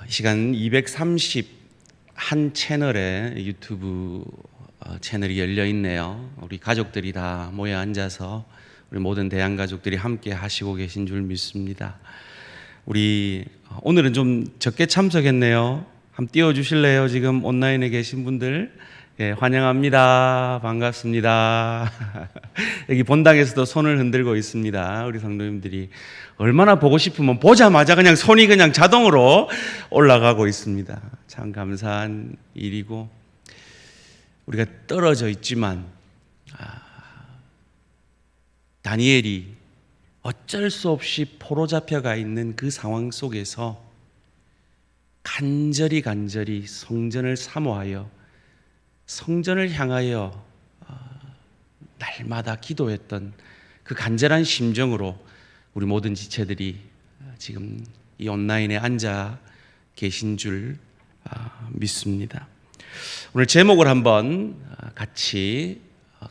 이 시간 231 채널의 유튜브 채널이 열려 있네요. 우리 가족들이 다 모여 앉아서 우리 모든 대한 가족들이 함께 하시고 계신 줄 믿습니다. 우리 오늘은 좀 적게 참석했네요. 한번 띄워주실래요? 지금 온라인에 계신 분들. 예, 환영합니다. 반갑습니다. 여기 본당에서도 손을 흔들고 있습니다. 우리 성도님들이 얼마나 보고 싶으면 보자마자 그냥 손이 그냥 자동으로 올라가고 있습니다. 참 감사한 일이고, 우리가 떨어져 있지만 다니엘이 어쩔 수 없이 포로 잡혀가 있는 그 상황 속에서 간절히 성전을 사모하여 성전을 향하여 날마다 기도했던 그 간절한 심정으로 우리 모든 지체들이 지금 이 온라인에 앉아 계신 줄 믿습니다. 오늘 제목을 한번 같이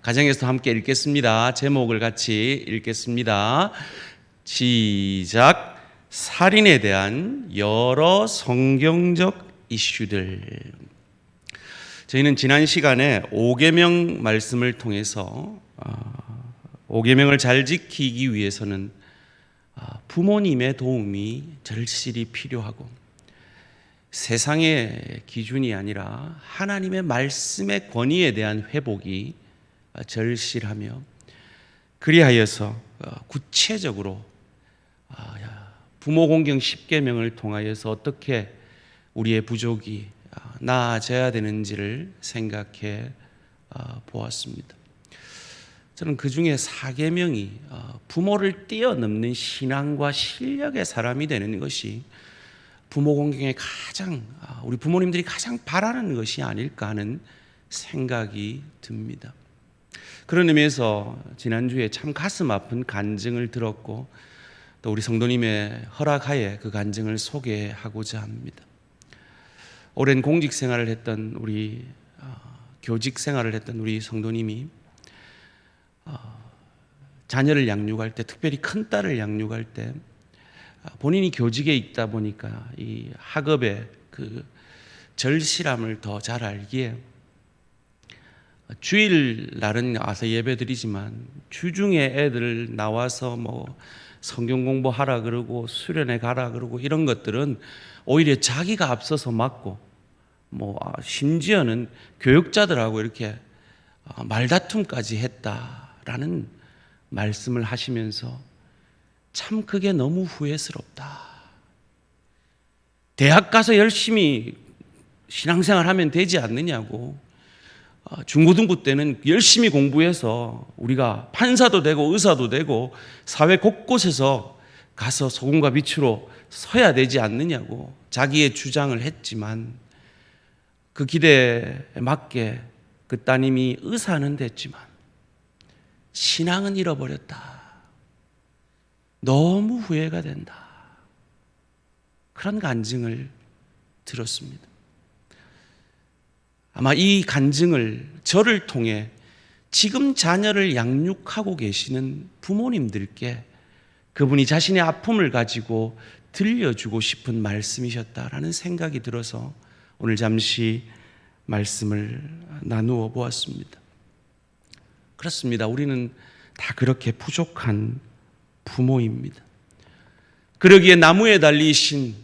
가정에서 함께 읽겠습니다. 제목을 같이 읽겠습니다. 시작. 살인에 대한 여러 성경적 이슈들. 저희는 지난 시간에 5계명 말씀을 통해서 5계명을 잘 지키기 위해서는 부모님의 도움이 절실히 필요하고, 세상의 기준이 아니라 하나님의 말씀의 권위에 대한 회복이 절실하며, 그리하여서 구체적으로 부모 공경 10계명을 통하여서 어떻게 우리의 부족이 나아져야 되는지를 생각해 보았습니다. 저는 그 중에 4계명이 부모를 뛰어넘는 신앙과 실력의 사람이 되는 것이 부모 공경에 가장, 우리 부모님들이 가장 바라는 것이 아닐까 하는 생각이 듭니다. 그런 의미에서 지난주에 참 가슴 아픈 간증을 들었고, 또 우리 성도님의 허락하에 그 간증을 소개하고자 합니다. 오랜 공직 생활을 했던 우리 교직 생활을 했던 우리 성도님이 자녀를 양육할 때, 특별히 큰 딸을 양육할 때, 본인이 교직에 있다 보니까 이 학업의 그 절실함을 더 잘 알기에 주일날은 와서 예배드리지만 주중에 애들 나와서 뭐 성경 공부하라 그러고 수련회 가라 그러고 이런 것들은 오히려 자기가 앞서서 맡고, 심지어는 교육자들하고 이렇게 말다툼까지 했다라는 말씀을 하시면서 참 그게 너무 후회스럽다. 대학 가서 열심히 신앙생활 하면 되지 않느냐고. 중고등부 때는 열심히 공부해서 우리가 판사도 되고 의사도 되고 사회 곳곳에서 가서 소금과 빛으로 서야 되지 않느냐고 자기의 주장을 했지만, 그 기대에 맞게 그 따님이 의사는 됐지만 신앙은 잃어버렸다. 너무 후회가 된다. 그런 간증을 들었습니다. 아마 이 간증을 저를 통해 지금 자녀를 양육하고 계시는 부모님들께 그분이 자신의 아픔을 가지고 들려주고 싶은 말씀이셨다라는 생각이 들어서 오늘 잠시 말씀을 나누어 보았습니다. 그렇습니다. 우리는 다 그렇게 부족한 부모입니다. 그러기에 나무에 달리신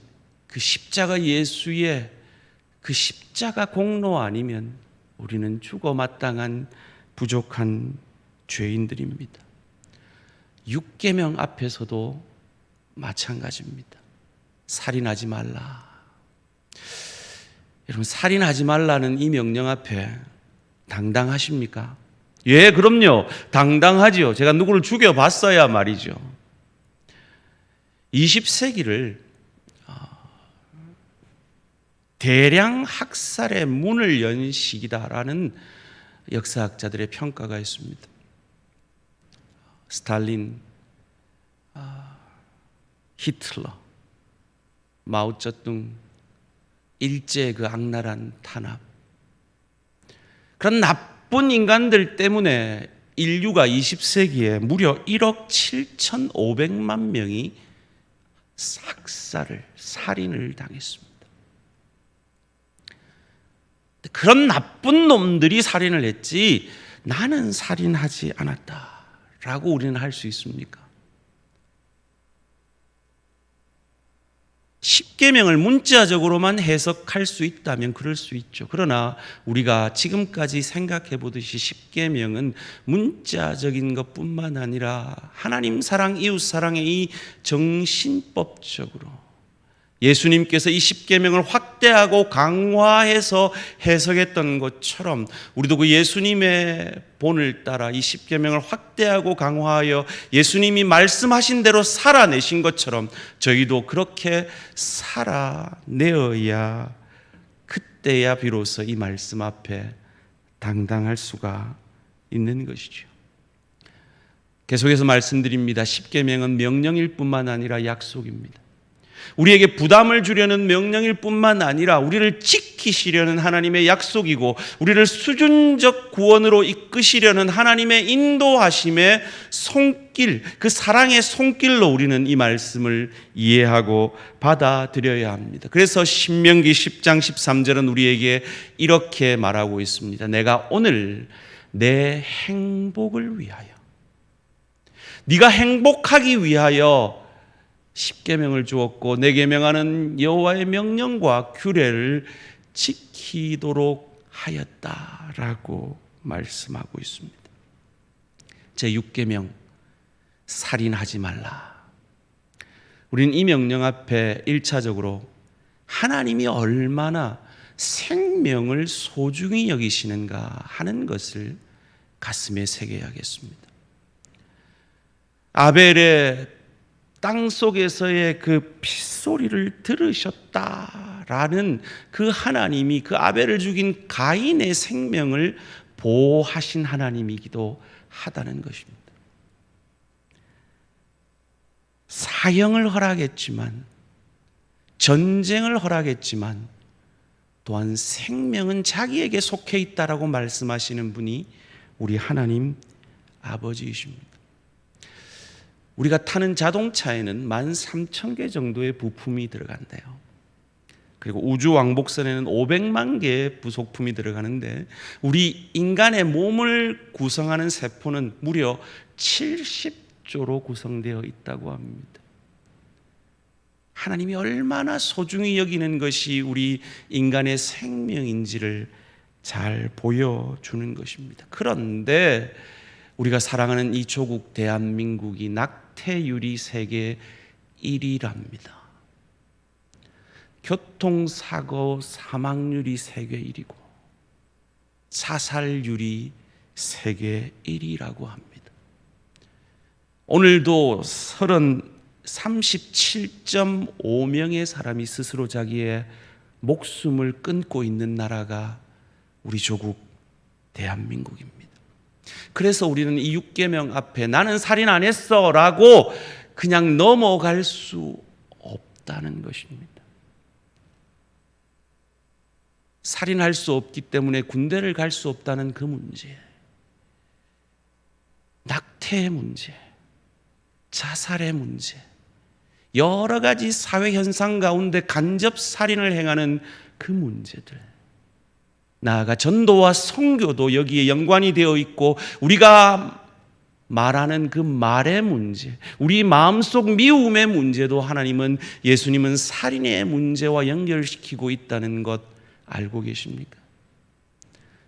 그 십자가 예수의 그 십자가 공로 아니면 우리는 죽어 마땅한 부족한 죄인들입니다. 6계명 앞에서도 마찬가지입니다. 살인하지 말라. 여러분, 살인하지 말라는 이 명령 앞에 당당하십니까? 예, 그럼요. 당당하지요. 제가 누구를 죽여봤어야 말이죠. 20세기를 대량 학살의 문을 연 시기다라는 역사학자들의 평가가 있습니다. 스탈린, 히틀러, 마오쩌둥, 일제의 그 악랄한 탄압, 그런 나쁜 인간들 때문에 인류가 20세기에 무려 1억 7,500만 명이 살인을 당했습니다. 그런 나쁜 놈들이 살인을 했지 나는 살인하지 않았다라고 우리는 할 수 있습니까? 십계명을 문자적으로만 해석할 수 있다면 그럴 수 있죠. 그러나 우리가 지금까지 생각해 보듯이 십계명은 문자적인 것뿐만 아니라 하나님 사랑, 이웃 사랑의 이 정신법적으로 예수님께서 이 십계명을 확대하고 강화해서 해석했던 것처럼 우리도 그 예수님의 본을 따라 이 십계명을 확대하고 강화하여 예수님이 말씀하신 대로 살아내신 것처럼 저희도 그렇게 살아내어야 그때야 비로소 이 말씀 앞에 당당할 수가 있는 것이죠. 계속해서 말씀드립니다. 십계명은 명령일 뿐만 아니라 약속입니다. 우리에게 부담을 주려는 명령일 뿐만 아니라 우리를 지키시려는 하나님의 약속이고 우리를 수준적 구원으로 이끄시려는 하나님의 인도하심의 손길, 그 사랑의 손길로 우리는 이 말씀을 이해하고 받아들여야 합니다. 그래서 신명기 10장 13절은 우리에게 이렇게 말하고 있습니다. 내가 오늘 내 행복을 위하여, 네가 행복하기 위하여 십계명을 주었고 내게 명하는 여호와의 명령과 규례를 지키도록 하였다라고 말씀하고 있습니다. 제6계명 살인하지 말라. 우리는 이 명령 앞에 1차적으로 하나님이 얼마나 생명을 소중히 여기시는가 하는 것을 가슴에 새겨야겠습니다. 아벨의 땅 속에서의 그 핏소리를 들으셨다라는 그 하나님이 그 아벨을 죽인 가인의 생명을 보호하신 하나님이기도 하다는 것입니다. 사형을 허락했지만, 전쟁을 허락했지만 또한 생명은 자기에게 속해 있다라고 말씀하시는 분이 우리 하나님 아버지이십니다. 우리가 타는 자동차에는 13,000개 정도의 부품이 들어간대요. 그리고 우주왕복선에는 500만 개의 부속품이 들어가는데 우리 인간의 몸을 구성하는 세포는 무려 70조로 구성되어 있다고 합니다. 하나님이 얼마나 소중히 여기는 것이 우리 인간의 생명인지를 잘 보여주는 것입니다. 그런데 우리가 사랑하는 이 조국 대한민국이 낙태율이 세계 1위랍니다. 교통사고 사망률이 세계 1위고 자살률이 세계 1위라고 합니다. 오늘도 37.5명의 사람이 스스로 자기의 목숨을 끊고 있는 나라가 우리 조국 대한민국입니다. 그래서 우리는 이 6계명 앞에 나는 살인 안 했어 라고 그냥 넘어갈 수 없다는 것입니다. 살인할 수 없기 때문에 군대를 갈 수 없다는 그 문제, 낙태의 문제, 자살의 문제, 여러 가지 사회 현상 가운데 간접 살인을 행하는 그 문제들, 나아가 전도와 선교도 여기에 연관이 되어 있고 우리가 말하는 그 말의 문제, 우리 마음속 미움의 문제도 예수님은 살인의 문제와 연결시키고 있다는 것 알고 계십니까?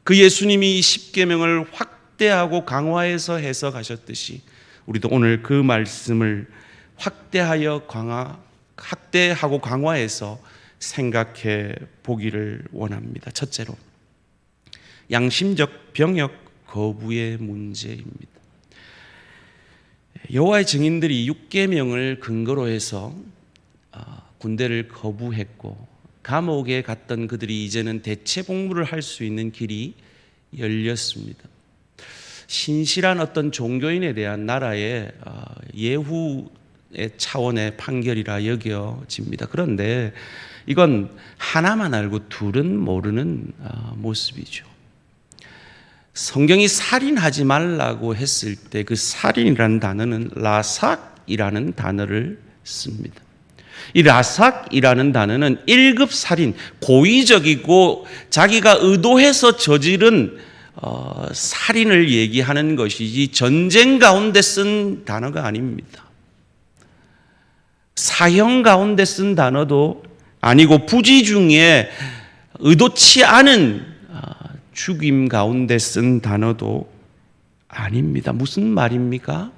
그 예수님이 이 십계명을 확대하고 강화해서 해석하셨듯이 우리도 오늘 그 말씀을 확대하고 강화해서 생각해 보기를 원합니다. 첫째로 양심적 병역 거부의 문제입니다. 여호와의 증인들이 6계명을 근거로 해서 군대를 거부했고 감옥에 갔던 그들이 이제는 대체 복무를 할 수 있는 길이 열렸습니다. 신실한 어떤 종교인에 대한 나라의 예후의 차원의 판결이라 여겨집니다. 그런데 이건 하나만 알고 둘은 모르는 모습이죠. 성경이 살인하지 말라고 했을 때 그 살인이라는 단어는 라삭이라는 단어를 씁니다. 이 라삭이라는 단어는 1급 살인, 고의적이고 자기가 의도해서 저지른 살인을 얘기하는 것이지 전쟁 가운데 쓴 단어가 아닙니다. 사형 가운데 쓴 단어도 아니고 부지 중에 의도치 않은 죽임 가운데 쓴 단어도 아닙니다. 무슨 말입니까?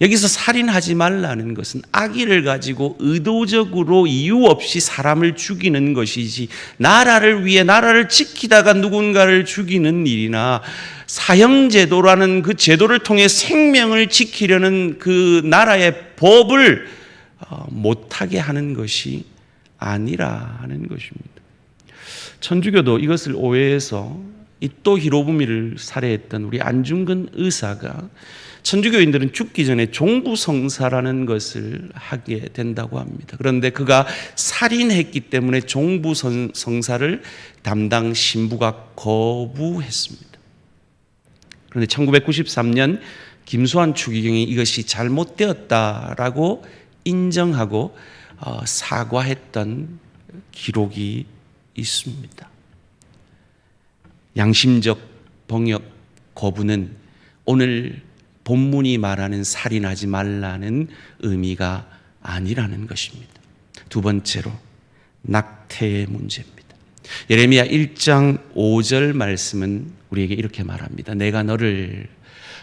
여기서 살인하지 말라는 것은 악의를 가지고 의도적으로 이유 없이 사람을 죽이는 것이지, 나라를 위해 나라를 지키다가 누군가를 죽이는 일이나 사형제도라는 그 제도를 통해 생명을 지키려는 그 나라의 법을 못하게 하는 것이 아니라 하는 것입니다. 천주교도 이것을 오해해서 이또 히로부미를 살해했던 우리 안중근 의사가 천주교인들은 죽기 전에 종부성사라는 것을 하게 된다고 합니다. 그런데 그가 살인했기 때문에 종부성사를 담당 신부가 거부했습니다. 그런데 1993년 김수환 추기경이 이것이 잘못되었다라고 인정하고 사과했던 기록이 있습니다. 양심적 병역 거부는 오늘 본문이 말하는 살인하지 말라는 의미가 아니라는 것입니다. 두 번째로 낙태의 문제입니다. 예레미야 1장 5절 말씀은 우리에게 이렇게 말합니다. 내가 너를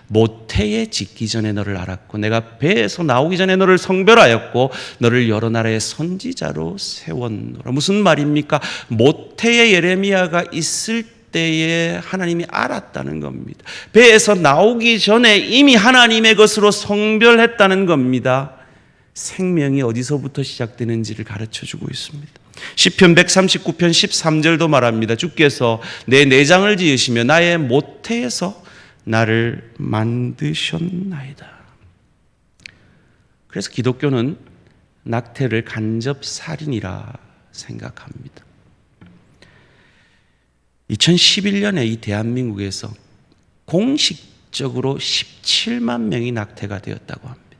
모태에 짓기 전에 너를 알았고 내가 배에서 나오기 전에 너를 성별하였고 너를 여러 나라의 선지자로 세웠노라. 무슨 말입니까? 모태에 예레미야가 있을 때에 하나님이 알았다는 겁니다. 배에서 나오기 전에 이미 하나님의 것으로 성별했다는 겁니다. 생명이 어디서부터 시작되는지를 가르쳐주고 있습니다. 시편 139편 13절도 말합니다. 주께서 내 내장을 지으시며 나의 모태에서 나를 만드셨나이다. 그래서 기독교는 낙태를 간접살인이라 생각합니다. 2011년에 이 대한민국에서 공식적으로 17만 명이 낙태가 되었다고 합니다.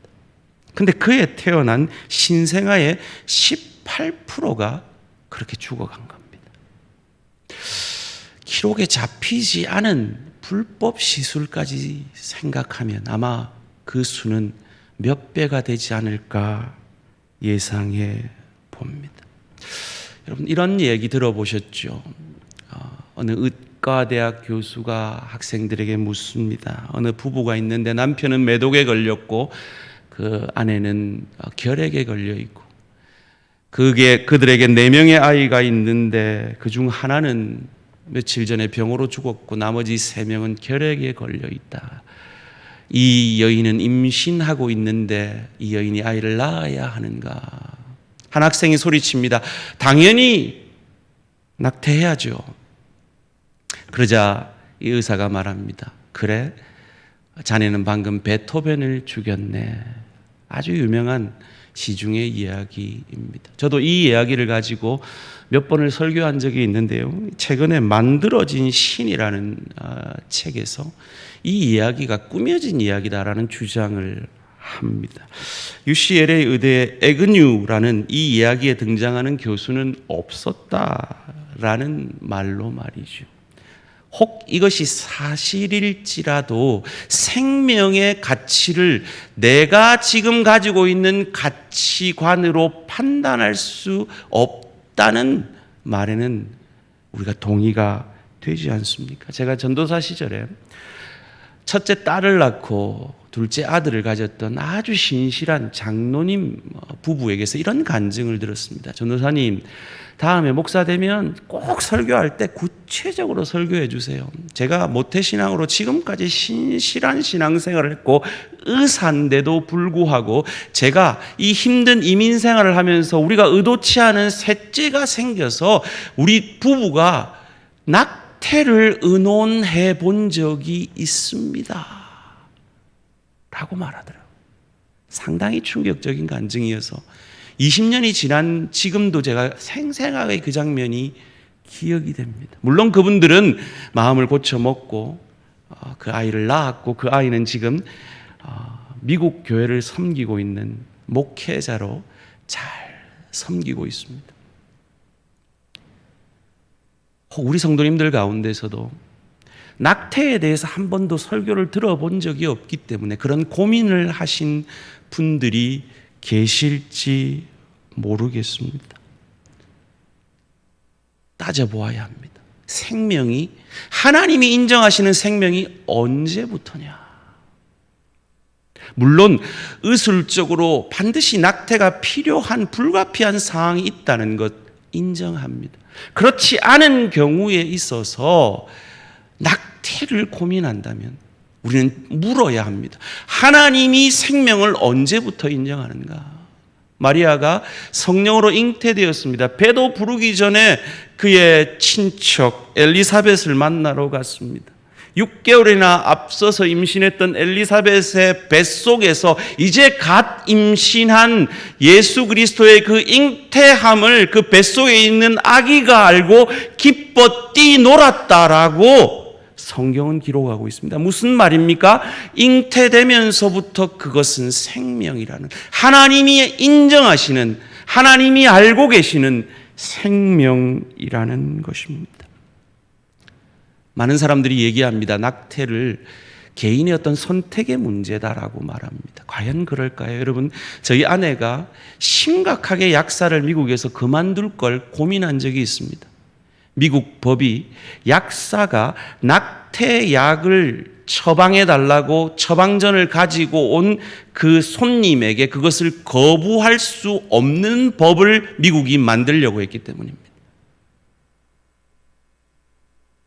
근데 그에 태어난 신생아의 18%가 그렇게 죽어간 겁니다. 기록에 잡히지 않은 불법 시술까지 생각하면 아마 그 수는 몇 배가 되지 않을까 예상해 봅니다. 여러분, 이런 얘기 들어보셨죠? 어느 의과대학 교수가 학생들에게 묻습니다. 어느 부부가 있는데 남편은 매독에 걸렸고 그 아내는 결핵에 걸려 있고 그들에게 4명의 아이가 있는데 그중 하나는 며칠 전에 병으로 죽었고 나머지 3명은 결핵에 걸려 있다. 이 여인은 임신하고 있는데 이 여인이 아이를 낳아야 하는가? 한 학생이 소리칩니다. 당연히 낙태해야죠. 그러자 이 의사가 말합니다. 그래, 자네는 방금 베토벤을 죽였네. 아주 유명한 시중의 이야기입니다. 저도 이 이야기를 가지고 몇 번을 설교한 적이 있는데요. 최근에 만들어진 신이라는 책에서 이 이야기가 꾸며진 이야기다라는 주장을 합니다. UCLA 의대 에그뉴라는 이 이야기에 등장하는 교수는 없었다라는 말로 말이죠. 혹 이것이 사실일지라도 생명의 가치를 내가 지금 가지고 있는 가치관으로 판단할 수 없다는 말에는 우리가 동의가 되지 않습니까? 제가 전도사 시절에 첫째 딸을 낳고 둘째 아들을 가졌던 아주 신실한 장로님 부부에게서 이런 간증을 들었습니다. 전도사님, 다음에 목사 되면 꼭 설교할 때 구체적으로 설교해 주세요. 제가 모태신앙으로 지금까지 신실한 신앙생활을 했고 의사인데도 불구하고 제가 이 힘든 이민생활을 하면서 우리가 의도치 않은 셋째가 생겨서 우리 부부가 낙태를 의논해 본 적이 있습니다 라고 말하더라고요. 상당히 충격적인 간증이어서 20년이 지난 지금도 제가 생생하게 그 장면이 기억이 됩니다. 물론 그분들은 마음을 고쳐먹고 그 아이를 낳았고 그 아이는 지금 미국 교회를 섬기고 있는 목회자로 잘 섬기고 있습니다. 우리 성도님들 가운데서도 낙태에 대해서 한 번도 설교를 들어본 적이 없기 때문에 그런 고민을 하신 분들이 계실지 모르겠습니다. 따져보아야 합니다. 생명이, 하나님이 인정하시는 생명이 언제부터냐? 물론 의술적으로 반드시 낙태가 필요한 불가피한 상황이 있다는 것 인정합니다. 그렇지 않은 경우에 있어서 낙태를 고민한다면 우리는 물어야 합니다. 하나님이 생명을 언제부터 인정하는가? 마리아가 성령으로 잉태되었습니다. 배도 부르기 전에 그의 친척 엘리사벳을 만나러 갔습니다. 6개월이나 앞서서 임신했던 엘리사벳의 뱃속에서 이제 갓 임신한 예수 그리스도의 그 잉태함을 그 뱃속에 있는 아기가 알고 기뻐 뛰놀았다라고 성경은 기록하고 있습니다. 무슨 말입니까? 잉태되면서부터 그것은 생명이라는, 하나님이 인정하시는, 하나님이 알고 계시는 생명이라는 것입니다. 많은 사람들이 얘기합니다. 낙태를 개인의 어떤 선택의 문제다라고 말합니다. 과연 그럴까요? 여러분, 저희 아내가 심각하게 약사를 미국에서 그만둘 걸 고민한 적이 있습니다. 미국 법이 약사가 낙태약을 처방해 달라고 처방전을 가지고 온 그 손님에게 그것을 거부할 수 없는 법을 미국이 만들려고 했기 때문입니다.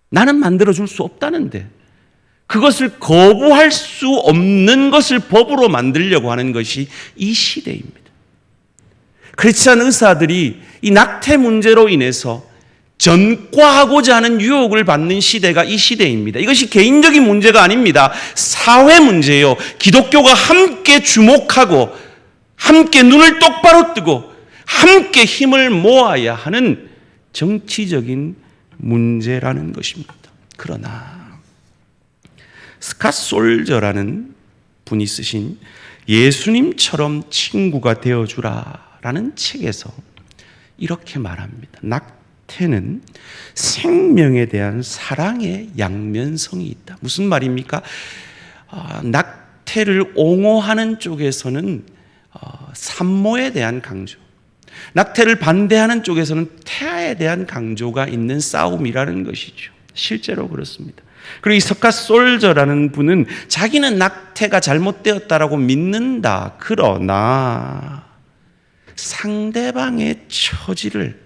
나는 만들어줄 수 없다는데 그것을 거부할 수 없는 것을 법으로 만들려고 하는 것이 이 시대입니다. 크리스찬 의사들이 이 낙태 문제로 인해서 전과하고자 하는 유혹을 받는 시대가 이 시대입니다. 이것이 개인적인 문제가 아닙니다. 사회 문제예요. 기독교가 함께 주목하고 함께 눈을 똑바로 뜨고 함께 힘을 모아야 하는 정치적인 문제라는 것입니다. 그러나 스캇 솔저라는 분이 쓰신 예수님처럼 친구가 되어주라라는 책에서 이렇게 말합니다. 낙태는 생명에 대한 사랑의 양면성이 있다. 무슨 말입니까? 낙태를 옹호하는 쪽에서는 산모에 대한 강조, 낙태를 반대하는 쪽에서는 태아에 대한 강조가 있는 싸움이라는 것이죠. 실제로 그렇습니다. 그리고 이 스캇 솔저라는 분은 자기는 낙태가 잘못되었다라고 믿는다. 그러나 상대방의 처지를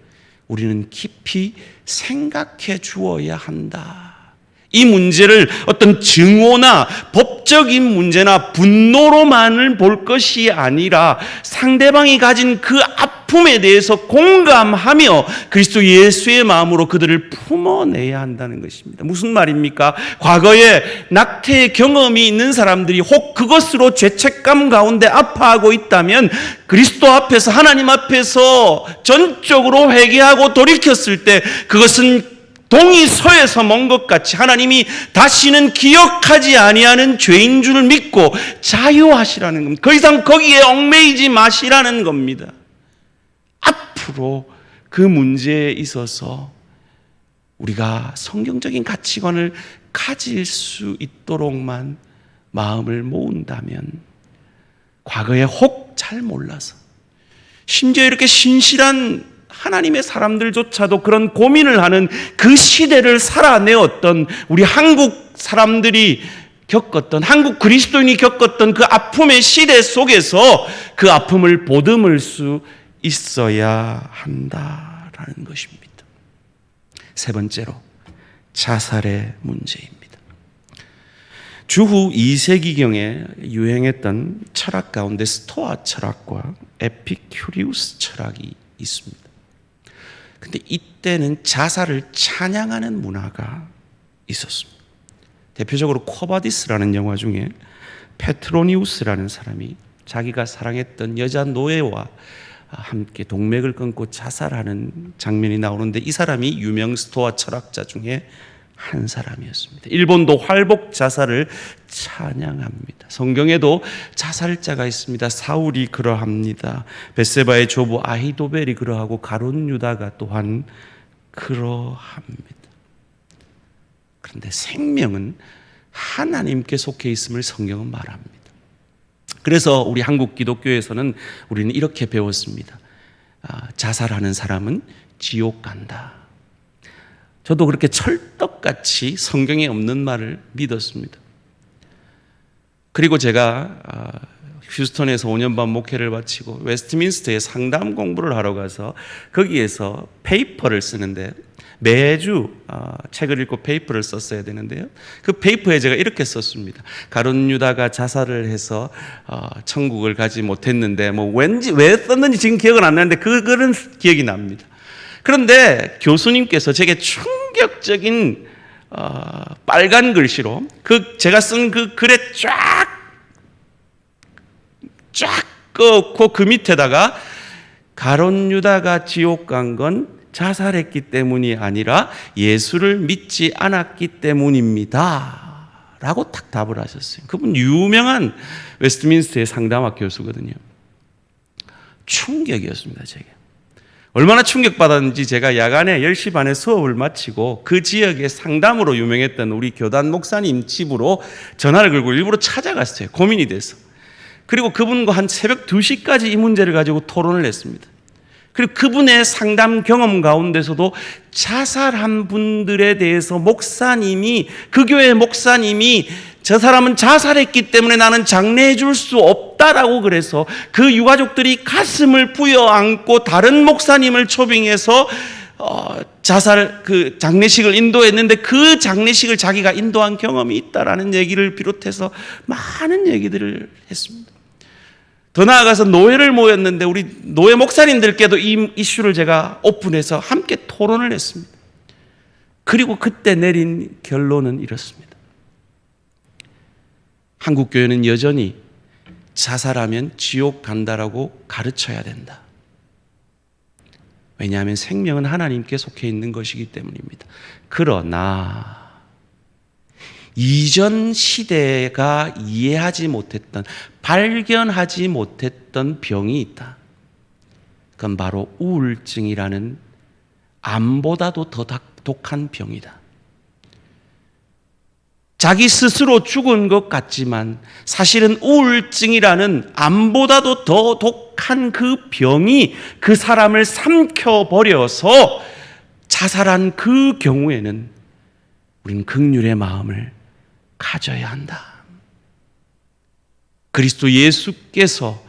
우리는 깊이 생각해 주어야 한다. 이 문제를 어떤 증오나 법적인 문제나 분노로만을 볼 것이 아니라 상대방이 가진 그 아픔에 대해서 공감하며 그리스도 예수의 마음으로 그들을 품어내야 한다는 것입니다. 무슨 말입니까? 과거에 낙태의 경험이 있는 사람들이 혹 그것으로 죄책감 가운데 아파하고 있다면 그리스도 앞에서, 하나님 앞에서 전적으로 회개하고 돌이켰을 때 그것은 동이 서에서 먼 것 같이 하나님이 다시는 기억하지 아니하는 죄인 줄 믿고 자유하시라는 겁니다. 더 이상 거기에 얽매이지 마시라는 겁니다. 앞으로 그 문제에 있어서 우리가 성경적인 가치관을 가질 수 있도록만 마음을 모은다면, 과거에 혹 잘 몰라서 심지어 이렇게 신실한 하나님의 사람들조차도 그런 고민을 하는 그 시대를 살아내었던 우리 한국 사람들이 겪었던, 한국 그리스도인이 겪었던 그 아픔의 시대 속에서 그 아픔을 보듬을 수 있어야 한다라는 것입니다. 세 번째로 자살의 문제입니다. 주후 2세기경에 유행했던 철학 가운데 스토아 철학과 에피큐리우스 철학이 있습니다. 근데 이때는 자살을 찬양하는 문화가 있었습니다. 대표적으로 코바디스라는 영화 중에 페트로니우스라는 사람이 자기가 사랑했던 여자 노예와 함께 동맥을 끊고 자살하는 장면이 나오는데 이 사람이 유명 스토아 철학자 중에 한 사람이었습니다. 일본도 활복 자살을 찬양합니다. 성경에도 자살자가 있습니다. 사울이 그러합니다. 벳세바의 조부 아히도벨이 그러하고 가룟 유다가 또한 그러합니다. 그런데 생명은 하나님께 속해 있음을 성경은 말합니다. 그래서 우리 한국 기독교에서는 우리는 이렇게 배웠습니다. 자살하는 사람은 지옥 간다. 저도 그렇게 철떡같이 성경에 없는 말을 믿었습니다. 그리고 제가 휴스턴에서 5년 반 목회를 마치고 웨스트민스터에 상담 공부를 하러 가서 거기에서 페이퍼를 쓰는데 매주 책을 읽고 페이퍼를 썼어야 되는데요. 그 페이퍼에 제가 이렇게 썼습니다. 가룟 유다가 자살을 해서 천국을 가지 못했는데 왠지 왜 썼는지 지금 기억은 안 나는데 그 글은 기억이 납니다. 그런데 교수님께서 제게 충격적인 빨간 글씨로 제가 쓴 그 글에 쫙 긋고 그 밑에다가 가룟 유다가 지옥 간 건 자살했기 때문이 아니라 예수를 믿지 않았기 때문입니다 라고 딱 답을 하셨어요. 그분 유명한 웨스트민스터의 상담학 교수거든요. 충격이었습니다. 제게 얼마나 충격받았는지 제가 야간에 10시 반에 수업을 마치고 그 지역에 상담으로 유명했던 우리 교단 목사님 집으로 전화를 걸고 일부러 찾아갔어요. 고민이 돼서. 그리고 그분과 한 새벽 2시까지 이 문제를 가지고 토론을 했습니다. 그리고 그분의 상담 경험 가운데서도 자살한 분들에 대해서 그 교회 목사님이 저 사람은 자살했기 때문에 나는 장례해 줄 수 없다라고 그래서 그 유가족들이 가슴을 부여안고 다른 목사님을 초빙해서 장례식을 인도했는데 그 장례식을 자기가 인도한 경험이 있다라는 얘기를 비롯해서 많은 얘기들을 했습니다. 더 나아가서 노회를 모였는데 우리 노회 목사님들께도 이 이슈를 제가 오픈해서 함께 토론을 했습니다. 그리고 그때 내린 결론은 이렇습니다. 한국 교회는 여전히 자살하면 지옥 간다라고 가르쳐야 된다. 왜냐하면 생명은 하나님께 속해 있는 것이기 때문입니다. 그러나 이전 시대가 이해하지 못했던, 발견하지 못했던 병이 있다. 그건 바로 우울증이라는 암보다도 더 독한 병이다. 자기 스스로 죽은 것 같지만 사실은 우울증이라는 암보다도 더 독한 그 병이 그 사람을 삼켜버려서 자살한 그 경우에는 우리는 긍휼의 마음을 가져야 한다. 그리스도 예수께서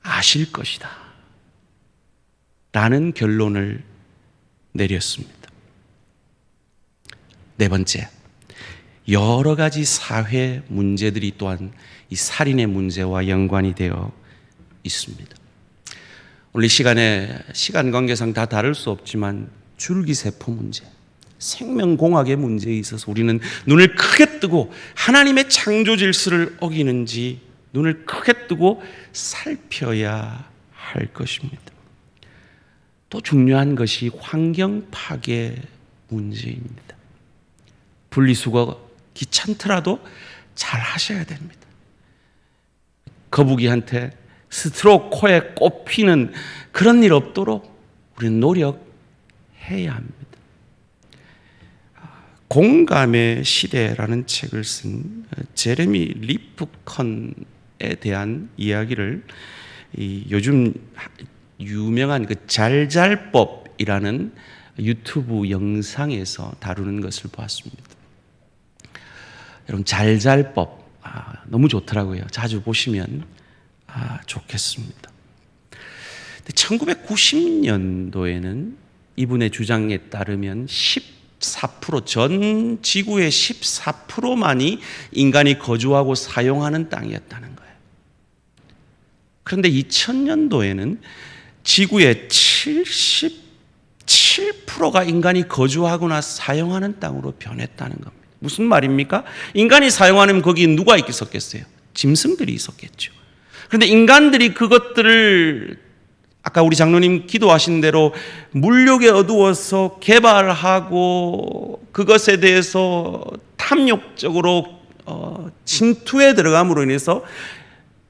아실 것이다. 라는 결론을 내렸습니다. 네 번째, 여러 가지 사회 문제들이 또한 이 살인의 문제와 연관이 되어 있습니다. 오늘 시간 관계상 다 다룰 수 없지만 줄기세포 문제, 생명공학의 문제에 있어서 우리는 눈을 크게 뜨고 하나님의 창조 질서를 어기는지 눈을 크게 뜨고 살펴야 할 것입니다. 또 중요한 것이 환경 파괴 문제입니다. 분리수거 귀찮더라도 잘 하셔야 됩니다. 거북이한테 스트로 코에 꼽히는 그런 일 없도록 우리는 노력해야 합니다. 공감의 시대라는 책을 쓴 제레미 리프컨에 대한 이야기를 요즘 유명한 그 잘잘법이라는 유튜브 영상에서 다루는 것을 보았습니다. 여러분, 잘잘법 너무 좋더라고요. 자주 보시면 좋겠습니다. 1990년도에는 이분의 주장에 따르면 14%, 전 지구의 14%만이 인간이 거주하고 사용하는 땅이었다는 거예요. 그런데 2000년도에는 지구의 77%가 인간이 거주하거나 사용하는 땅으로 변했다는 겁니다. 무슨 말입니까? 인간이 사용하는 거기 누가 있었겠어요? 짐승들이 있었겠죠. 그런데 인간들이 그것들을 아까 우리 장로님 기도하신 대로 물욕에 어두워서 개발하고 그것에 대해서 탐욕적으로 침투에 들어감으로 인해서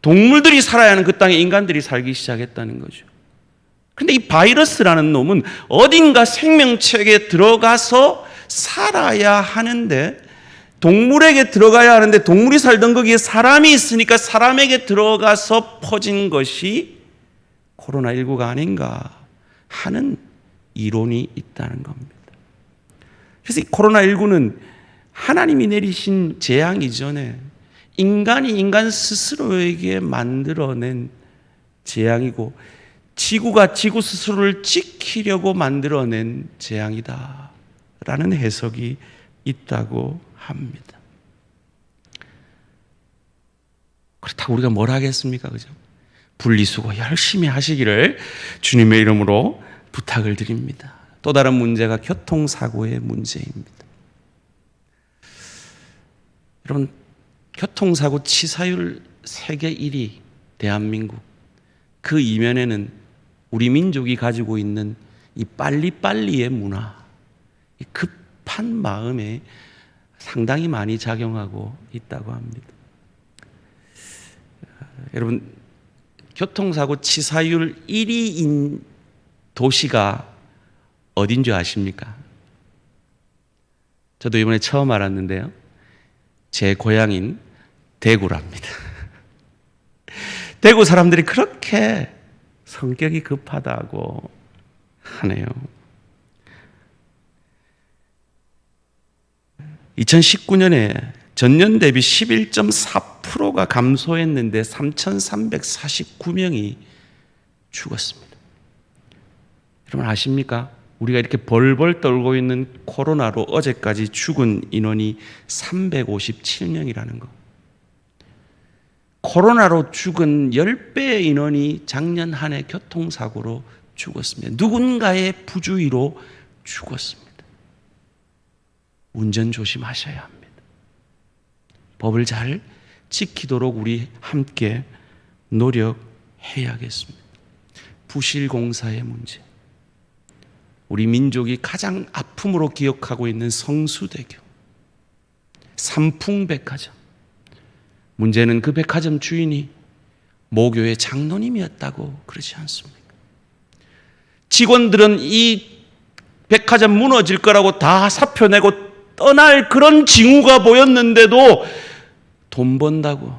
동물들이 살아야 하는 그 땅에 인간들이 살기 시작했다는 거죠. 그런데 이 바이러스라는 놈은 어딘가 생명체에 들어가서 살아야 하는데, 동물에게 들어가야 하는데 동물이 살던 거기에 사람이 있으니까 사람에게 들어가서 퍼진 것이 코로나19가 아닌가 하는 이론이 있다는 겁니다. 그래서 이 코로나19는 하나님이 내리신 재앙 이전에 인간이 인간 스스로에게 만들어낸 재앙이고, 지구가 지구 스스로를 지키려고 만들어낸 재앙이다 라는 해석이 있다고 합니다. 그렇다고 우리가 뭘 하겠습니까? 그죠? 분리수거 열심히 하시기를 주님의 이름으로 부탁을 드립니다. 또 다른 문제가 교통사고의 문제입니다. 여러분, 교통사고 치사율 세계 1위 대한민국, 그 이면에는 우리 민족이 가지고 있는 이 빨리빨리의 문화, 이 급한 마음에 상당히 많이 작용하고 있다고 합니다. 여러분, 교통사고 치사율 1위인 도시가 어딘 줄 아십니까? 저도 이번에 처음 알았는데요, 제 고향인 대구랍니다. 대구 사람들이 그렇게 성격이 급하다고 하네요. 2019년에 전년 대비 11.4%가 감소했는데 3,349명이 죽었습니다. 여러분 아십니까? 우리가 이렇게 벌벌 떨고 있는 코로나로 어제까지 죽은 인원이 357명이라는 거. 코로나로 죽은 10배의 인원이 작년 한 해 교통사고로 죽었습니다. 누군가의 부주의로 죽었습니다. 운전 조심하셔야 합니다. 법을 잘 지키도록 우리 함께 노력해야겠습니다. 부실공사의 문제, 우리 민족이 가장 아픔으로 기억하고 있는 성수대교, 삼풍백화점. 문제는 그 백화점 주인이 모교의 장로님이었다고 그러지 않습니까? 직원들은 이 백화점 무너질 거라고 다 사표 내고 떠날 그런 징후가 보였는데도 돈 번다고.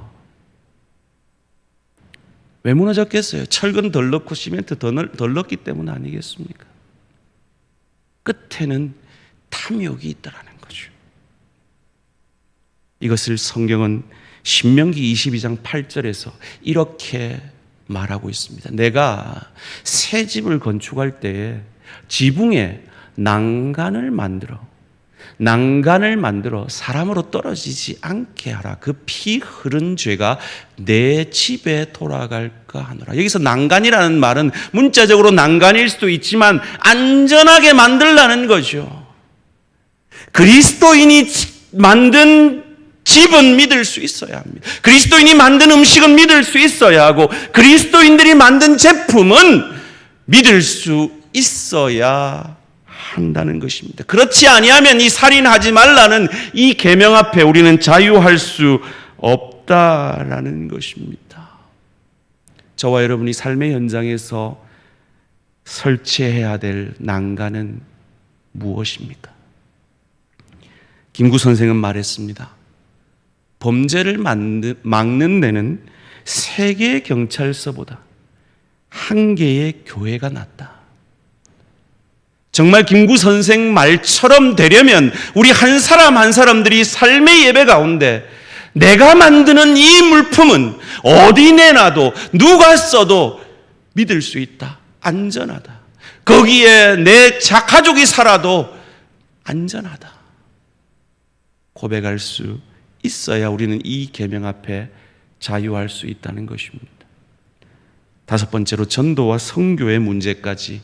왜 무너졌겠어요? 철근 덜 넣고 시멘트 덜 넣기 때문 아니겠습니까? 끝에는 탐욕이 있다라는 거죠. 이것을 성경은 신명기 22장 8절에서 이렇게 말하고 있습니다. 내가 새 집을 건축할 때에 지붕에 난간을 만들어 사람으로 떨어지지 않게 하라. 그 피 흐른 죄가 내 집에 돌아갈까 하노라. 여기서 난간이라는 말은 문자적으로 난간일 수도 있지만 안전하게 만들라는 거죠. 그리스도인이 만든 집은 믿을 수 있어야 합니다. 그리스도인이 만든 음식은 믿을 수 있어야 하고, 그리스도인들이 만든 제품은 믿을 수 있어야 한다는 것입니다. 그렇지 아니하면 이 살인하지 말라는 이 계명 앞에 우리는 자유할 수 없다라는 것입니다. 저와 여러분이 삶의 현장에서 설치해야 될 난간은 무엇입니까? 김구 선생은 말했습니다. 범죄를 막는 데는 3개의 경찰서보다 1개의 교회가 낫다. 정말 김구 선생 말처럼 되려면 우리 한 사람 한 사람들이 삶의 예배 가운데 내가 만드는 이 물품은 어디 내놔도 누가 써도 믿을 수 있다. 안전하다. 거기에 내 가족이 살아도 안전하다. 고백할 수 있어야 우리는 이 계명 앞에 자유할 수 있다는 것입니다. 5번째로 전도와 선교의 문제까지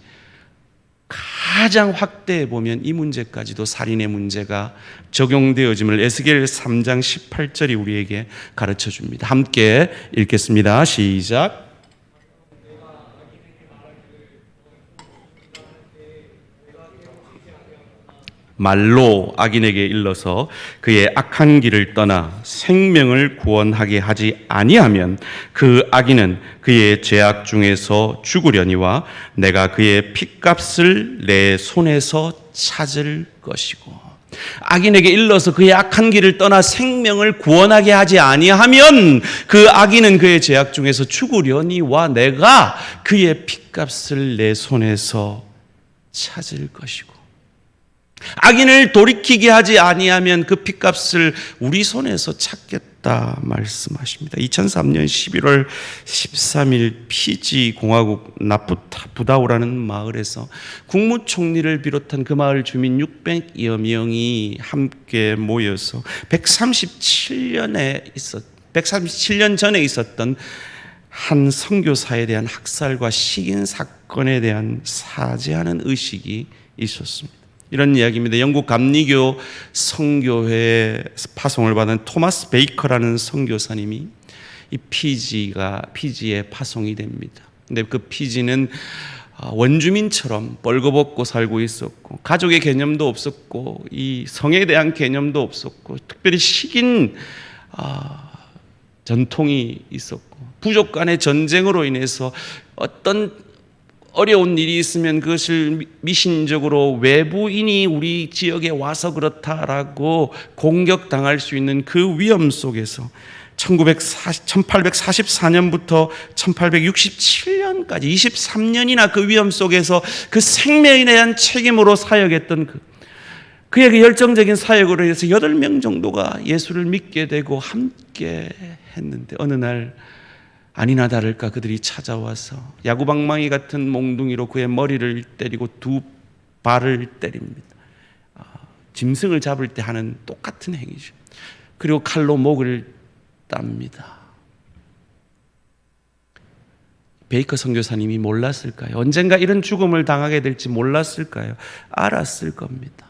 가장 확대해 보면 이 문제까지도 살인의 문제가 적용되어짐을 에스겔 3장 18절이 우리에게 가르쳐 줍니다. 함께 읽겠습니다. 시작. 말로 악인에게 일러서 그의 악한 길을 떠나 생명을 구원하게 하지 아니하면 그 악인은 그의 죄악 중에서 죽으려니와 내가 그의 핏값을 내 손에서 찾을 것이고. 악인에게 일러서 그의 악한 길을 떠나 생명을 구원하게 하지 아니하면 그 악인은 그의 죄악 중에서 죽으려니와 내가 그의 핏값을 내 손에서 찾을 것이고. 악인을 돌이키게 하지 아니하면 그 핏값을 우리 손에서 찾겠다 말씀하십니다. 2003년 11월 13일 피지 공화국 나푸다우라는 마을에서 국무총리를 비롯한 그 마을 주민 600여 명이 함께 모여서 137년 전에 있었던 한 선교사에 대한 학살과 식인 사건에 대한 사죄하는 의식이 있었습니다. 이런 이야기입니다. 영국 감리교 선교회 파송을 받은 토마스 베이커라는 선교사님이 이 피지에 파송이 됩니다. 근데 그 피지는 원주민처럼 벌거벗고 살고 있었고 가족의 개념도 없었고 이 성에 대한 개념도 없었고 특별히 식인 전통이 있었고 부족 간의 전쟁으로 인해서 어떤 어려운 일이 있으면 그것을 미신적으로 외부인이 우리 지역에 와서 그렇다라고 공격당할 수 있는 그 위험 속에서 1844년부터 1867년까지 23년이나 그 위험 속에서 그 생명에 대한 책임으로 사역했던 그의 그 열정적인 사역으로 인해서 8명 정도가 예수를 믿게 되고 함께 했는데 어느 날 아니나 다를까 그들이 찾아와서 야구방망이 같은 몽둥이로 그의 머리를 때리고 두 발을 때립니다. 짐승을 잡을 때 하는 똑같은 행위죠. 그리고 칼로 목을 땁니다. 베이커 선교사님이 몰랐을까요? 언젠가 이런 죽음을 당하게 될지 몰랐을까요? 알았을 겁니다.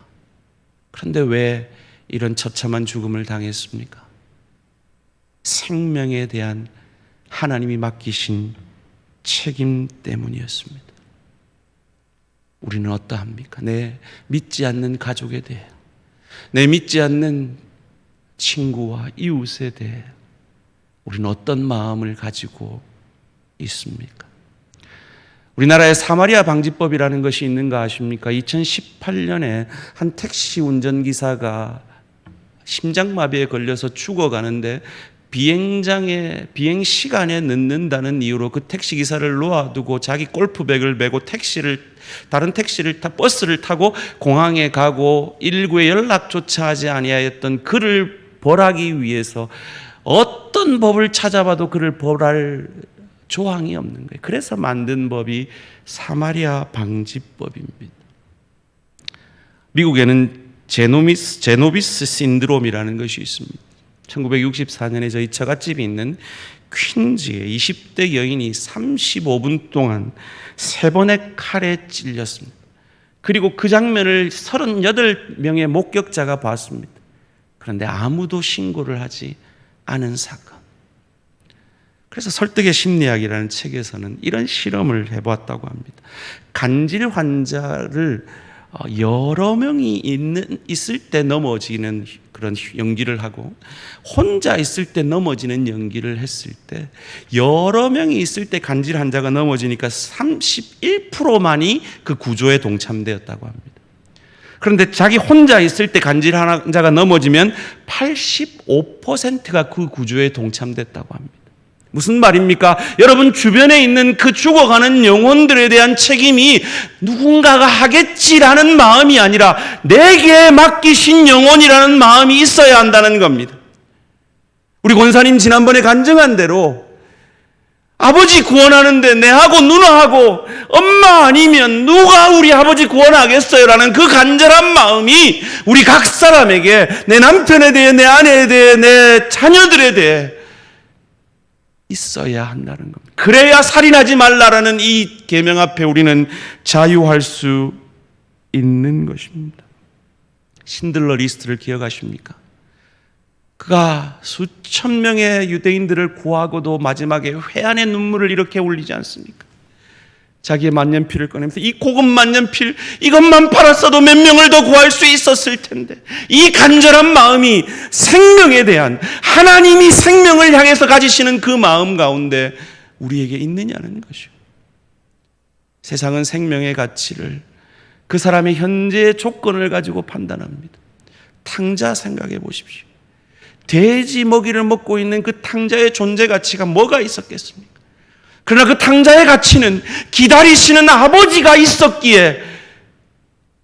그런데 왜 이런 처참한 죽음을 당했습니까? 생명에 대한 하나님이 맡기신 책임 때문이었습니다. 우리는 어떠합니까? 내 믿지 않는 가족에 대해, 내 믿지 않는 친구와 이웃에 대해 우리는 어떤 마음을 가지고 있습니까? 우리나라에 사마리아 방지법이라는 것이 있는가 아십니까? 2018년에 한 택시 운전기사가 심장마비에 걸려서 죽어가는데 비행 시간에 늦는다는 이유로 그 택시 기사를 놓아두고 자기 골프백을 메고 버스를 타고 공항에 가고 119에 연락조차 하지 아니하였던 그를 벌하기 위해서 어떤 법을 찾아봐도 그를 벌할 조항이 없는 거예요. 그래서 만든 법이 사마리아 방지법입니다. 미국에는 제노비스 신드롬이라는 것이 있습니다. 1964년에 저희 처갓집이 있는 퀸즈에 20대 여인이 35분 동안 3번의 칼에 찔렸습니다. 그리고 그 장면을 38명의 목격자가 봤습니다. 그런데 아무도 신고를 하지 않은 사건. 그래서 설득의 심리학이라는 책에서는 이런 실험을 해보았다고 합니다. 간질 환자를 여러 명이 있을 때 넘어지는 그런 연기를 하고 혼자 있을 때 넘어지는 연기를 했을 때 여러 명이 있을 때 간질 환자가 넘어지니까 31%만이 그 구조에 동참되었다고 합니다. 그런데 자기 혼자 있을 때 간질 환자가 넘어지면 85%가 그 구조에 동참됐다고 합니다. 무슨 말입니까? 여러분 주변에 있는 그 죽어가는 영혼들에 대한 책임이 누군가가 하겠지라는 마음이 아니라 내게 맡기신 영혼이라는 마음이 있어야 한다는 겁니다. 우리 권사님 지난번에 간증한 대로 아버지 구원하는데 내하고 누나하고 엄마 아니면 누가 우리 아버지 구원하겠어요? 라는 그 간절한 마음이 우리 각 사람에게 내 남편에 대해 내 아내에 대해 내 자녀들에 대해 있어야 한다는 겁니다. 그래야 살인하지 말라라는 이 계명 앞에 우리는 자유할 수 있는 것입니다. 신들러 리스트를 기억하십니까? 그가 수천 명의 유대인들을 구하고도 마지막에 회한의 눈물을 이렇게 흘리지 않습니까? 자기의 만년필을 꺼내면서 이 고급 만년필 이것만 팔았어도 몇 명을 더 구할 수 있었을 텐데, 이 간절한 마음이 생명에 대한, 하나님이 생명을 향해서 가지시는 그 마음 가운데 우리에게 있느냐는 것이요. 세상은 생명의 가치를 그 사람의 현재의 조건을 가지고 판단합니다. 탕자 생각해 보십시오. 돼지 먹이를 먹고 있는 그 탕자의 존재 가치가 뭐가 있었겠습니까? 그러나 그 탕자의 가치는 기다리시는 아버지가 있었기에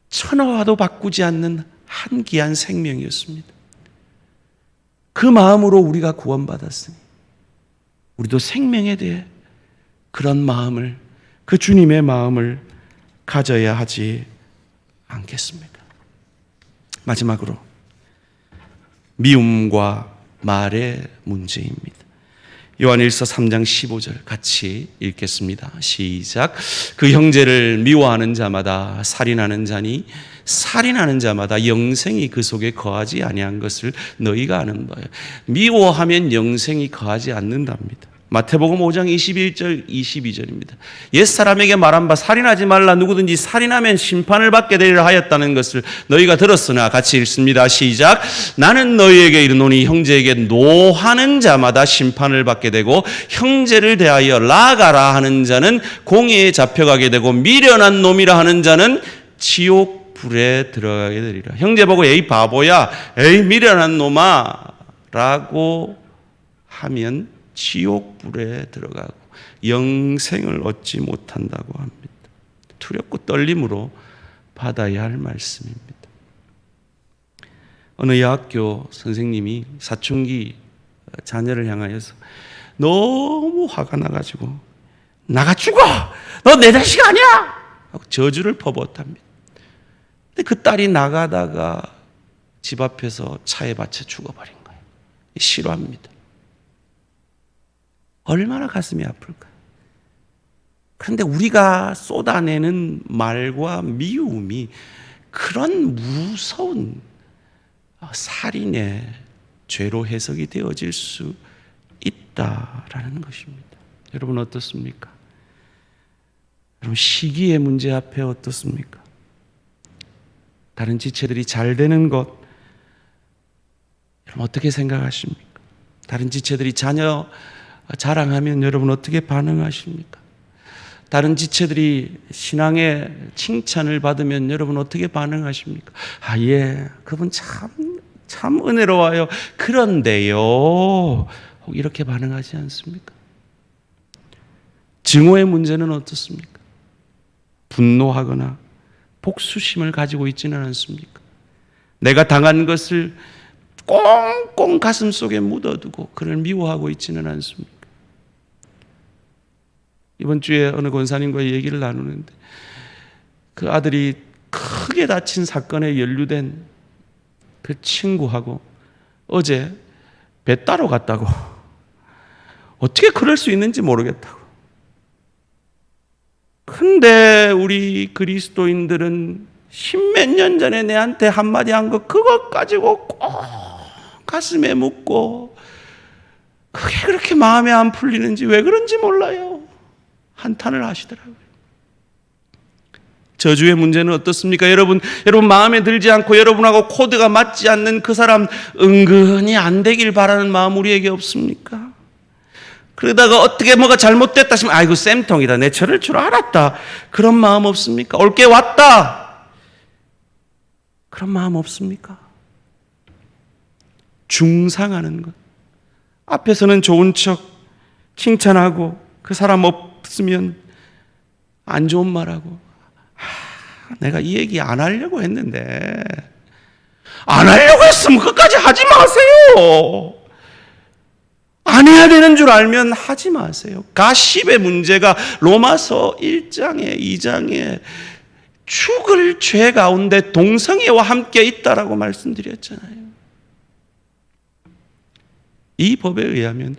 천하와도 바꾸지 않는 한귀한 생명이었습니다. 그 마음으로 우리가 구원받았으니 우리도 생명에 대해 그런 마음을, 그 주님의 마음을 가져야 하지 않겠습니까? 마지막으로 미움과 말의 문제입니다. 요한일서 3장 15절 같이 읽겠습니다. 시작. 그 형제를 미워하는 자마다 살인하는 자니 살인하는 자마다 영생이 그 속에 거하지 아니한 것을 너희가 아는 바요. 미워하면 영생이 거하지 않는답니다. 마태복음 5장 21절 22절입니다. 옛사람에게 말한 바 살인하지 말라, 누구든지 살인하면 심판을 받게 되리라 하였다는 것을 너희가 들었으나, 같이 읽습니다. 시작. 나는 너희에게 이르노니 형제에게 노하는 자마다 심판을 받게 되고 형제를 대하여 라가라 하는 자는 공의에 잡혀가게 되고 미련한 놈이라 하는 자는 지옥 불에 들어가게 되리라. 형제 보고 에이 바보야, 에이 미련한 놈아 라고 하면 지옥 불에 들어가고 영생을 얻지 못한다고 합니다. 두렵고 떨림으로 받아야 할 말씀입니다. 어느 여학교 선생님이 사춘기 자녀를 향하여서 너무 화가 나가지고 나가 죽어! 너 내 자식 아니야! 하고 저주를 퍼부었답니다. 근데 그 딸이 나가다가 집 앞에서 차에 받쳐 죽어버린 거예요. 싫어합니다. 얼마나 가슴이 아플까요? 그런데 우리가 쏟아내는 말과 미움이 그런 무서운 살인의 죄로 해석이 되어질 수 있다라는 것입니다. 여러분 어떻습니까? 여러분 시기의 문제 앞에 어떻습니까? 다른 지체들이 잘 되는 것, 여러분 어떻게 생각하십니까? 다른 지체들이 자녀 자랑하면 여러분 어떻게 반응하십니까? 다른 지체들이 신앙의 칭찬을 받으면 여러분 어떻게 반응하십니까? 아, 예, 그분 참 은혜로워요. 그런데요, 이렇게 반응하지 않습니까? 증오의 문제는 어떻습니까? 분노하거나 복수심을 가지고 있지는 않습니까? 내가 당한 것을 꽁꽁 가슴 속에 묻어두고 그를 미워하고 있지는 않습니까? 이번 주에 어느 권사님과 얘기를 나누는데 그 아들이 크게 다친 사건에 연루된 그 친구하고 어제 배 따러 갔다고, 어떻게 그럴 수 있는지 모르겠다고. 근데 우리 그리스도인들은 십몇 년 전에 내한테 한마디 한 거 그것 가지고 꼭 가슴에 묻고 그게 그렇게 마음에 안 풀리는지 왜 그런지 몰라요. 한탄을 하시더라고요. 저주의 문제는 어떻습니까? 여러분 마음에 들지 않고 여러분하고 코드가 맞지 않는 그 사람 은근히 안 되길 바라는 마음 우리에게 없습니까? 그러다가 어떻게 뭐가 잘못됐다 싶으면 아이고 쌤통이다, 내 저럴 줄 알았다, 그런 마음 없습니까? 올게 왔다, 그런 마음 없습니까? 중상하는 것, 앞에서는 좋은 척 칭찬하고 그 사람 없으면 안 좋은 말하고, 내가 이 얘기 안 하려고 했는데, 안 하려고 했으면 끝까지 하지 마세요. 안 해야 되는 줄 알면 하지 마세요. 가십의 문제가 로마서 1장에 2장에 죽을 죄 가운데 동성애와 함께 있다라고 말씀드렸잖아요. 이 법에 의하면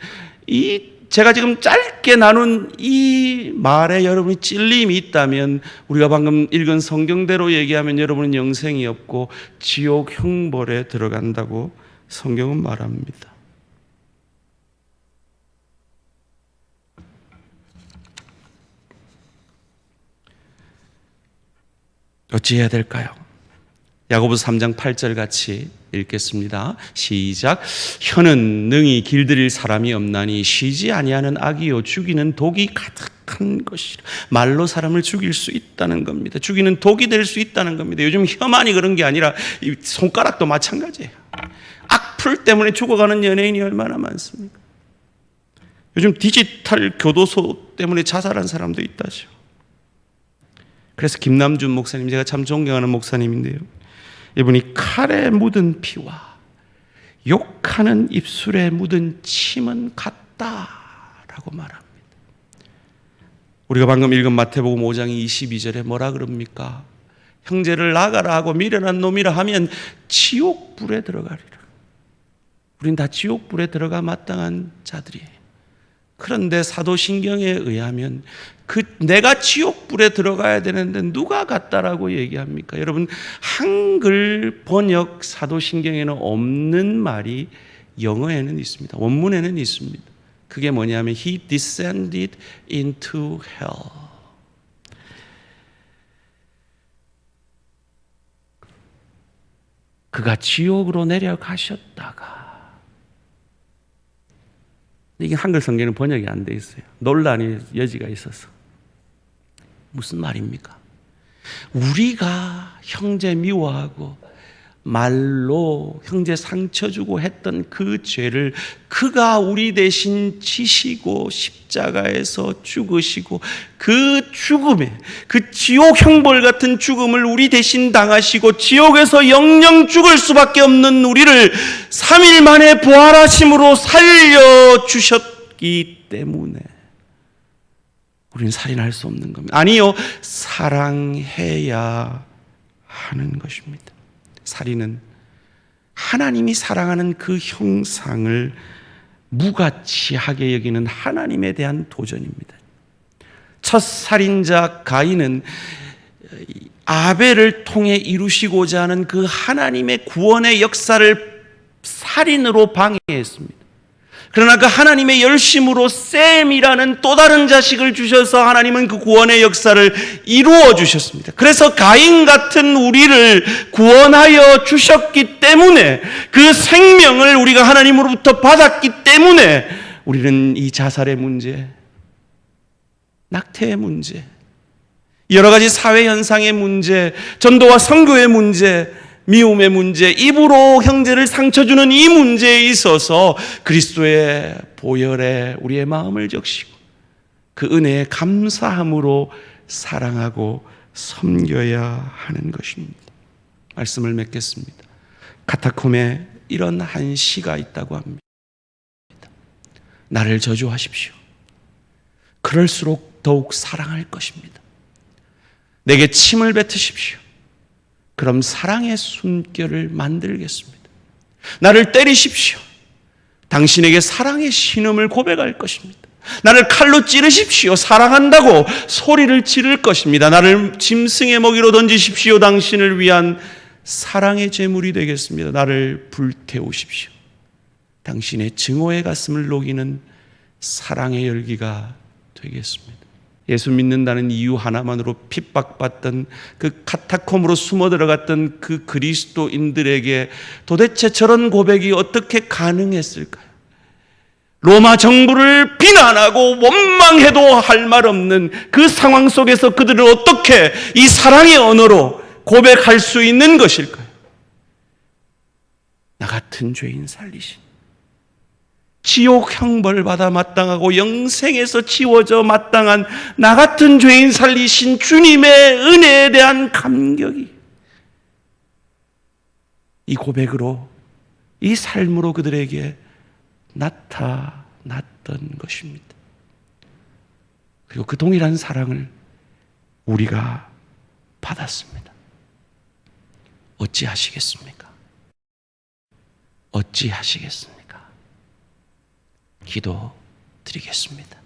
제가 지금 짧게 나눈 이 말에 여러분이 찔림이 있다면, 우리가 방금 읽은 성경대로 얘기하면 여러분은 영생이 없고 지옥 형벌에 들어간다고 성경은 말합니다. 어찌해야 될까요? 야고보서 3장 8절 같이 읽겠습니다. 시작. 혀는 능히 길들일 사람이 없나니 쉬지 아니하는 악이요 죽이는 독이 가득한 것이라. 말로 사람을 죽일 수 있다는 겁니다. 죽이는 독이 될 수 있다는 겁니다. 요즘 혀만이 그런 게 아니라 이 손가락도 마찬가지예요. 악플 때문에 죽어가는 연예인이 얼마나 많습니까? 요즘 디지털 교도소 때문에 자살한 사람도 있다죠. 그래서 김남준 목사님, 제가 참 존경하는 목사님인데요, 이분이 칼에 묻은 피와 욕하는 입술에 묻은 침은 같다라고 말합니다. 우리가 방금 읽은 마태복음 5장 22절에 뭐라 그럽니까? 형제를 나가라 하고 미련한 놈이라 하면 지옥불에 들어가리라. 우린 다 지옥불에 들어가 마땅한 자들이에요. 그런데 사도신경에 의하면 내가 지옥불에 들어가야 되는데 누가 같다라고 얘기합니까? 여러분, 한글 번역 사도신경에는 없는 말이 영어에는 있습니다. 원문에는 있습니다. 그게 뭐냐면 He descended into hell. 그가 지옥으로 내려가셨다가, 이게 한글 성경은 번역이 안 돼 있어요. 논란의 여지가 있어서. 무슨 말입니까? 우리가 형제 미워하고 말로 형제 상처 주고 했던 그 죄를 그가 우리 대신 지시고 십자가에서 죽으시고 그 죽음에, 그 지옥 형벌 같은 죽음을 우리 대신 당하시고 지옥에서 영영 죽을 수밖에 없는 우리를 3일 만에 부활하심으로 살려주셨기 때문에 우리는 살인할 수 없는 겁니다. 아니요, 사랑해야 하는 것입니다. 살인은 하나님이 사랑하는 그 형상을 무가치하게 여기는 하나님에 대한 도전입니다. 첫 살인자 가인은 아벨을 통해 이루시고자 하는 그 하나님의 구원의 역사를 살인으로 방해했습니다. 그러나 그 하나님의 열심으로 셈이라는 또 다른 자식을 주셔서 하나님은 그 구원의 역사를 이루어 주셨습니다. 그래서 가인 같은 우리를 구원하여 주셨기 때문에, 그 생명을 우리가 하나님으로부터 받았기 때문에 우리는 이 자살의 문제, 낙태의 문제, 여러 가지 사회 현상의 문제, 전도와 선교의 문제, 미움의 문제, 입으로 형제를 상처 주는 이 문제에 있어서 그리스도의 보혈에 우리의 마음을 적시고 그 은혜에 감사함으로 사랑하고 섬겨야 하는 것입니다. 말씀을 맺겠습니다. 카타콤에 이런 한 시가 있다고 합니다. 나를 저주하십시오. 그럴수록 더욱 사랑할 것입니다. 내게 침을 뱉으십시오. 그럼 사랑의 숨결을 만들겠습니다. 나를 때리십시오. 당신에게 사랑의 신음을 고백할 것입니다. 나를 칼로 찌르십시오. 사랑한다고 소리를 지를 것입니다. 나를 짐승의 먹이로 던지십시오. 당신을 위한 사랑의 제물이 되겠습니다. 나를 불태우십시오. 당신의 증오의 가슴을 녹이는 사랑의 열기가 되겠습니다. 예수 믿는다는 이유 하나만으로 핍박받던 그 카타콤으로 숨어 들어갔던 그 그리스도인들에게 도대체 저런 고백이 어떻게 가능했을까요? 로마 정부를 비난하고 원망해도 할 말 없는 그 상황 속에서 그들을 어떻게 이 사랑의 언어로 고백할 수 있는 것일까요? 나 같은 죄인 살리신, 지옥 형벌 받아 마땅하고 영생에서 지워져 마땅한 나 같은 죄인 살리신 주님의 은혜에 대한 감격이 이 고백으로, 이 삶으로 그들에게 나타났던 것입니다. 그리고 그 동일한 사랑을 우리가 받았습니다. 어찌하시겠습니까? 어찌하시겠습니까? 기도 드리겠습니다.